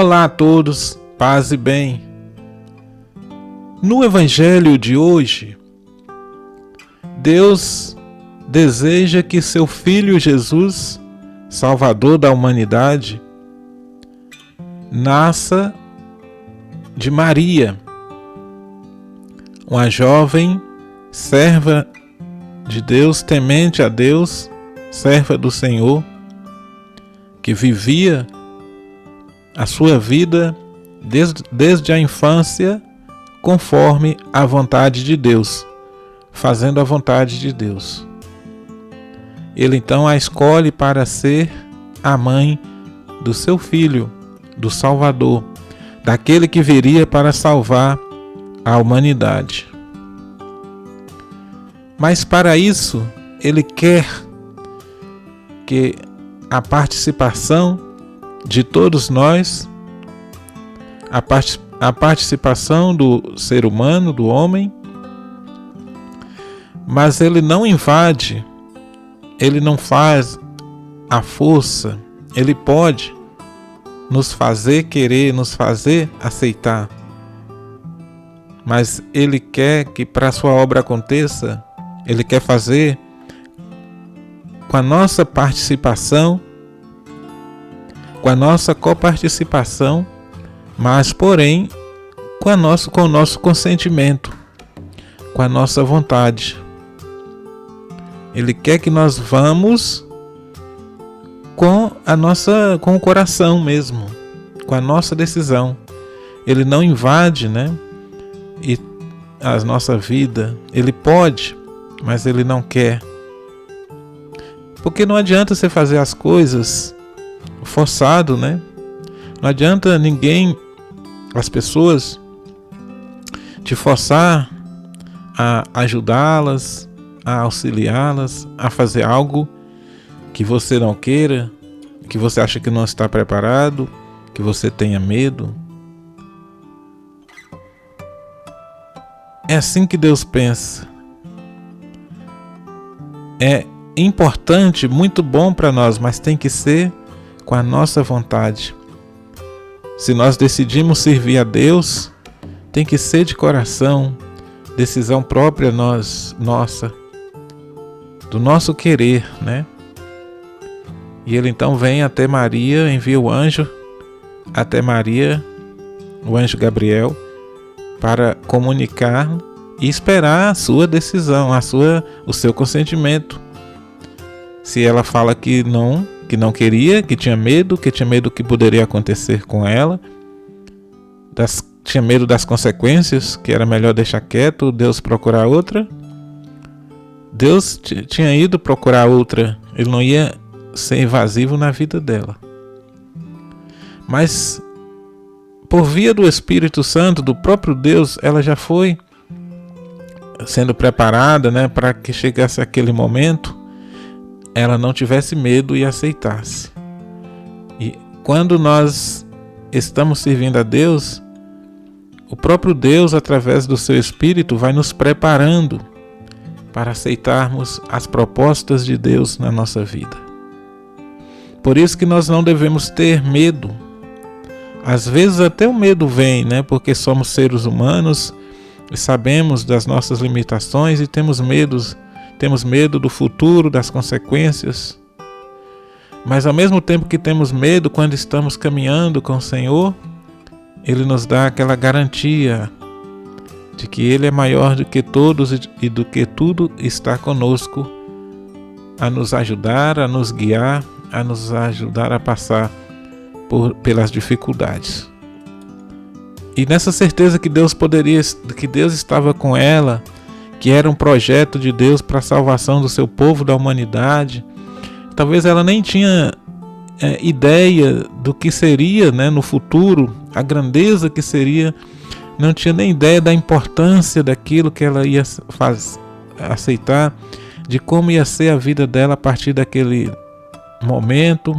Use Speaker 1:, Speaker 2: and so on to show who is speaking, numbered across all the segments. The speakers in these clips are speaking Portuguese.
Speaker 1: Olá a todos, paz e bem. No Evangelho de hoje, Deus deseja que seu Filho Jesus, Salvador da humanidade, nasça de Maria, uma jovem serva de Deus, temente a Deus, serva do Senhor, que vivia a sua vida desde a infância conforme a vontade de Deus, fazendo a vontade de Deus. Ele então a escolhe para ser a mãe do seu filho, do Salvador, daquele que viria para salvar a humanidade. Mas para isso, ele quer que a participação de todos nós, a participação do ser humano, do homem, mas ele não invade, ele não faz à força, ele pode nos fazer querer, nos fazer aceitar, mas ele quer que para a sua obra aconteça, ele quer fazer com a nossa participação, com a nossa coparticipação, mas porém com o nosso consentimento, com a nossa vontade. Ele quer que nós vamos com o coração mesmo, com a nossa decisão. Ele não invade, e a nossa vida. Ele pode, mas ele não quer. Porque não adianta você fazer as coisas forçado, Não adianta as pessoas te forçar a ajudá-las, a auxiliá-las, a fazer algo que você não queira, que você acha que não está preparado, que você tenha medo. É assim que Deus pensa. É importante, muito bom para nós, mas tem que ser com a nossa vontade. Se nós decidimos servir a Deus, tem que ser de coração, decisão própria nossa, do nosso querer, E ele então vem até Maria, envia o anjo até Maria, o anjo Gabriel, para comunicar e esperar a sua decisão, o seu consentimento. Se ela fala que não queria, que tinha medo que poderia acontecer com ela, tinha medo das consequências, que era melhor deixar quieto, Deus procurar outra. Deus tinha ido procurar outra, ele não ia ser invasivo na vida dela. Mas por via do Espírito Santo, do próprio Deus, ela já foi sendo preparada, para que chegasse aquele momento, ela não tivesse medo e aceitasse. E quando nós estamos servindo a Deus, o próprio Deus, através do seu Espírito, vai nos preparando para aceitarmos as propostas de Deus na nossa vida. Por isso que nós não devemos ter medo. Às vezes até o medo vem, porque somos seres humanos e sabemos das nossas limitações e temos medo do futuro, das consequências. Mas ao mesmo tempo que temos medo, quando estamos caminhando com o Senhor, Ele nos dá aquela garantia de que Ele é maior do que todos e do que tudo está conosco, a nos ajudar, a nos guiar, a nos ajudar a passar pelas dificuldades. E nessa certeza que Deus estava com ela, que era um projeto de Deus para a salvação do seu povo, da humanidade. Talvez ela nem tinha ideia do que seria, no futuro, a grandeza que seria, não tinha nem ideia da importância daquilo que ela ia aceitar, de como ia ser a vida dela a partir daquele momento.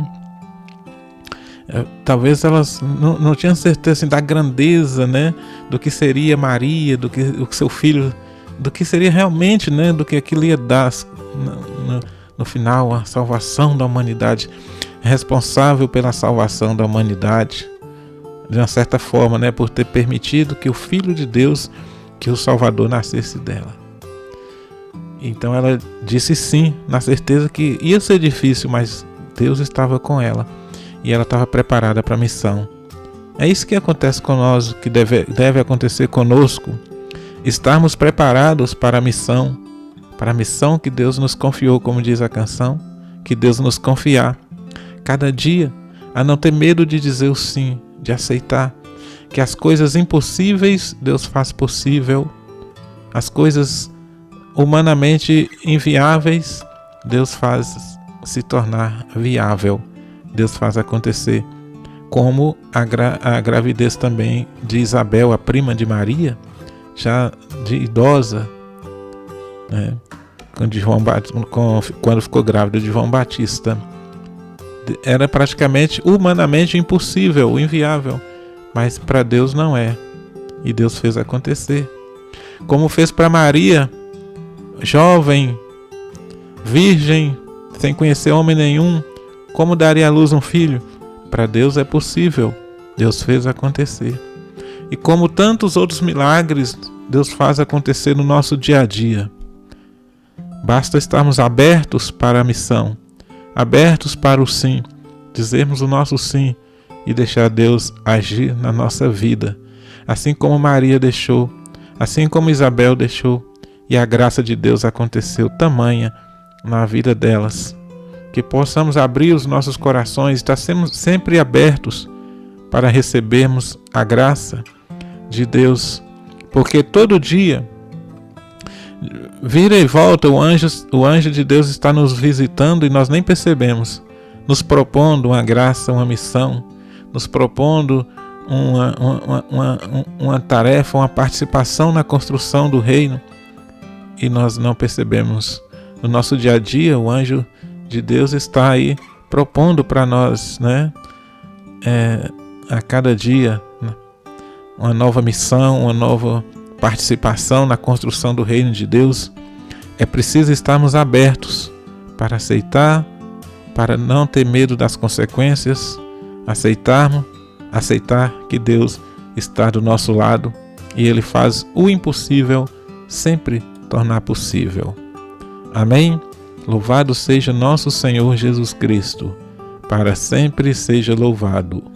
Speaker 1: Talvez elas não tinham certeza da grandeza, do que seria Maria, do que o seu filho, do que seria realmente, do que aquilo ia dar no final, a salvação da humanidade, responsável pela salvação da humanidade. de uma certa forma, né, por ter permitido que o Filho de Deus, que o Salvador, nascesse dela. Então ela disse sim, na certeza que ia ser difícil, mas Deus estava com ela e ela estava preparada para a missão. É isso que acontece com nós, que deve acontecer conosco. Estarmos preparados para a missão que Deus nos confiou, como diz a canção, que Deus nos confiar. Cada dia, a não ter medo de dizer o sim, de aceitar que as coisas impossíveis Deus faz possível, as coisas humanamente inviáveis Deus faz se tornar viável, Deus faz acontecer. Como a gravidez também de Isabel, a prima de Maria, já de idosa, né, quando ficou grávida de João Batista. Era praticamente humanamente impossível, inviável, mas para Deus não é, e Deus fez acontecer. Como fez para Maria, jovem, virgem, sem conhecer homem nenhum, como daria à luz um filho? Para Deus é possível, Deus fez acontecer. E como tantos outros milagres, Deus faz acontecer no nosso dia a dia. Basta estarmos abertos para a missão, abertos para o sim, dizermos o nosso sim e deixar Deus agir na nossa vida, assim como Maria deixou, assim como Isabel deixou, e a graça de Deus aconteceu tamanha na vida delas. Que possamos abrir os nossos corações, estar sempre abertos para recebermos a graça de Deus, porque todo dia, vira e volta, o anjo de Deus está nos visitando e nós nem percebemos, nos propondo uma graça, uma missão, nos propondo uma tarefa, uma participação na construção do reino, e nós não percebemos. No nosso dia a dia, o anjo de Deus está aí propondo para nós, né, a cada dia, né, uma nova missão, uma nova participação na construção do reino de Deus. É preciso estarmos abertos para aceitar, para não ter medo das consequências, aceitar que Deus está do nosso lado e Ele faz o impossível sempre tornar possível. Amém? Louvado seja nosso Senhor Jesus Cristo, para sempre seja louvado.